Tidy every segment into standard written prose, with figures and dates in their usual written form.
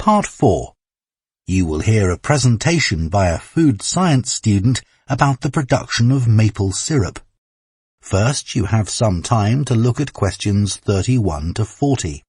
Part 4. You will hear a presentation by a food science student about the production of maple syrup. First, you have some time to look at questions 31 to 40.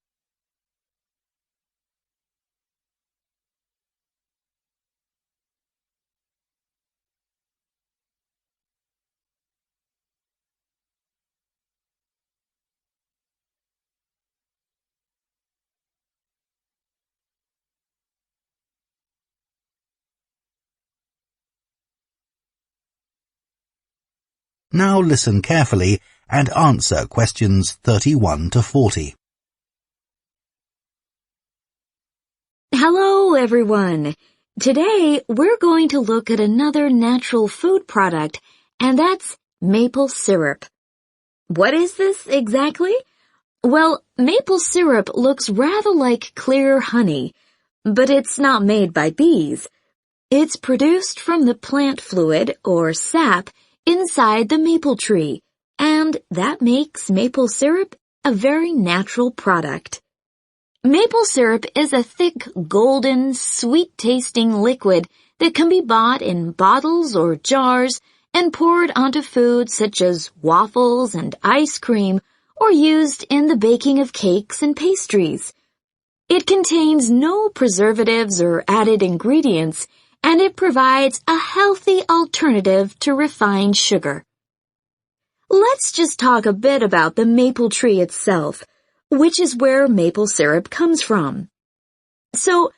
Now listen carefully and answer questions 31 to 40. Hello, everyone. Today, we're going to look at another natural food product, and that's maple syrup. What is this exactly? Well, maple syrup looks rather like clear honey, but it's not made by bees. It's produced from the plant fluid, or sap, inside the maple tree, and that makes maple syrup a very natural product. Maple syrup is a thick, golden, sweet-tasting liquid that can be bought in bottles or jars and poured onto foods such as waffles and ice cream, or used in the baking of cakes and pastries. It contains no preservatives or added ingredients, and it provides a healthy alternative to refined sugar. Let's just talk a bit about the maple tree itself, which is where maple syrup comes from. So,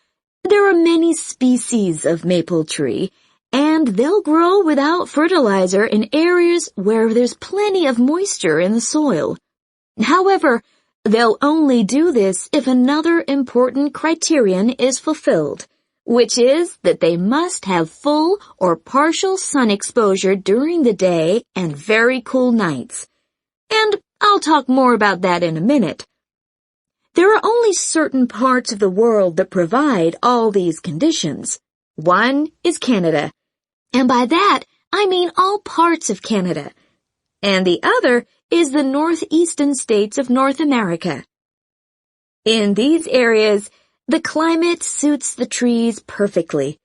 there are many species of maple tree, and they'll grow without fertilizer in areas where there's plenty of moisture in the soil. However, they'll only do this if another important criterion is fulfilled, which is that they must have full or partial sun exposure during the day and very cool nights. And I'll talk more about that in a minute. There are only certain parts of the world that provide all these conditions. One is Canada, and by that I mean all parts of Canada. And the other is the northeastern states of North America. In these areas, the climate suits the trees perfectly.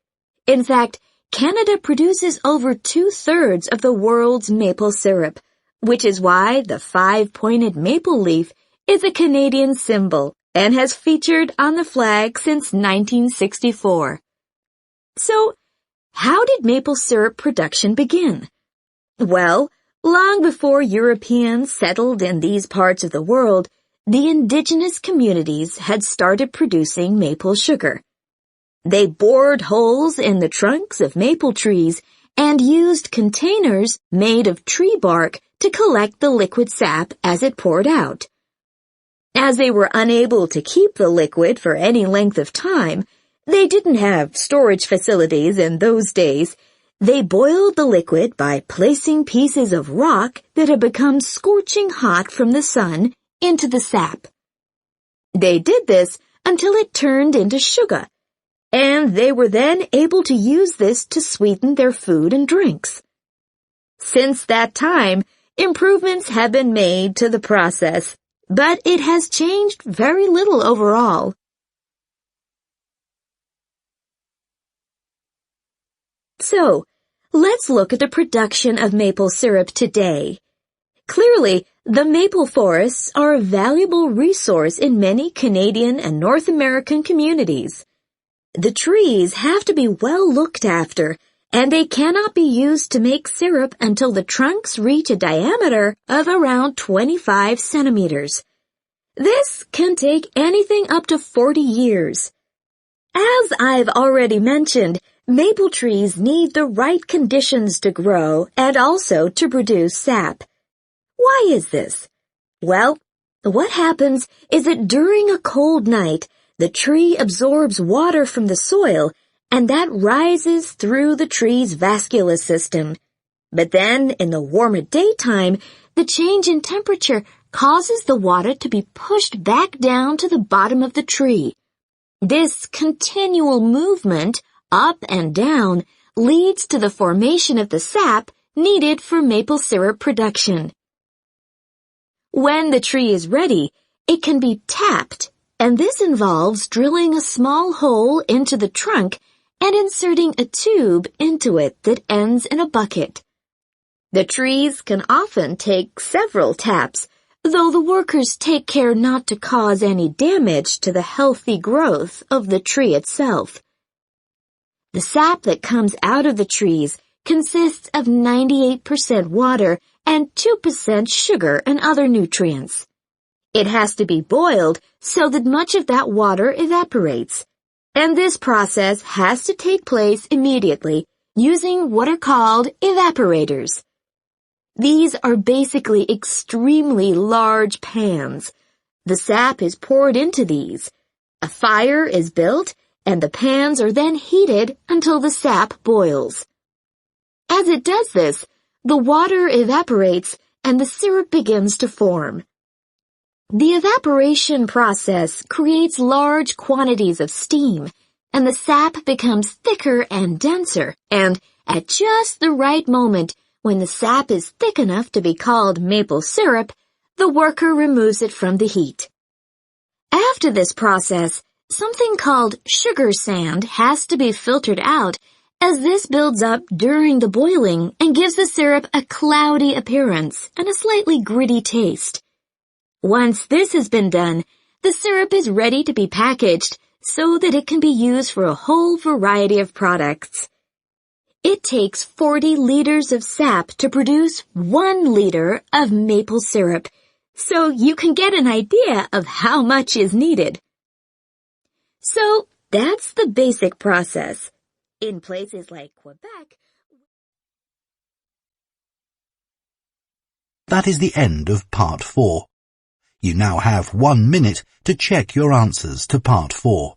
In fact, Canada produces over 2/3 of the world's maple syrup, which is why the 5-pointed maple leaf is a Canadian symbol and has featured on the flag since 1964. So, how did maple syrup production begin? Well, long before Europeans settled in these parts of the world, the indigenous communities had started producing maple sugar. They bored holes in the trunks of maple trees and used containers made of tree bark to collect the liquid sap as it poured out. As they were unable to keep the liquid for any length of time, they didn't have storage facilities in those days. They boiled the liquid by placing pieces of rock that had become scorching hot from the sun into the sap. They did this until it turned into sugar, and they were then able to use this to sweeten their food and drinks. Since that time, improvements have been made to the process, but it has changed very little overall. So, let's look at the production of maple syrup today. Clearly, the maple forests are a valuable resource in many Canadian and North American communities. The trees have to be well looked after, and they cannot be used to make syrup until the trunks reach a diameter of around 25 centimeters. This can take anything up to 40 years. As I've already mentioned, maple trees need the right conditions to grow and also to produce sap. Why is this? Well, what happens is that during a cold night, the tree absorbs water from the soil, and that rises through the tree's vascular system. But then, in the warmer daytime, the change in temperature causes the water to be pushed back down to the bottom of the tree. This continual movement, up and down, leads to the formation of the sap needed for maple syrup production. When the tree is ready, it can be tapped, And this involves drilling a small hole into the trunk and inserting a tube into it that ends in a bucket. The trees can often take several taps, though the workers take care not to cause any damage to the healthy growth of the tree itself. The sap that comes out of the trees consists of 98% water and 2% sugar and other nutrients. It has to be boiled so that much of that water evaporates, and this process has to take place immediately using what are called evaporators. These are basically extremely large pans. The sap is poured into these. A fire is built, and the pans are then heated until the sap boils. As it does this, the water evaporates and the syrup begins to form. The evaporation process creates large quantities of steam, and the sap becomes thicker and denser, and at just the right moment, when the sap is thick enough to be called maple syrup, the worker removes it from the heat. After this process, something called sugar sand has to be filtered out, as this builds up during the boiling and gives the syrup a cloudy appearance and a slightly gritty taste. Once this has been done, the syrup is ready to be packaged so that it can be used for a whole variety of products. It takes 40 liters of sap to produce 1 liter of maple syrup, so you can get an idea of how much is needed. So that's the basic process. In places like Quebec, That is the end of Part 4. You now have 1 minute to check your answers to Part 4.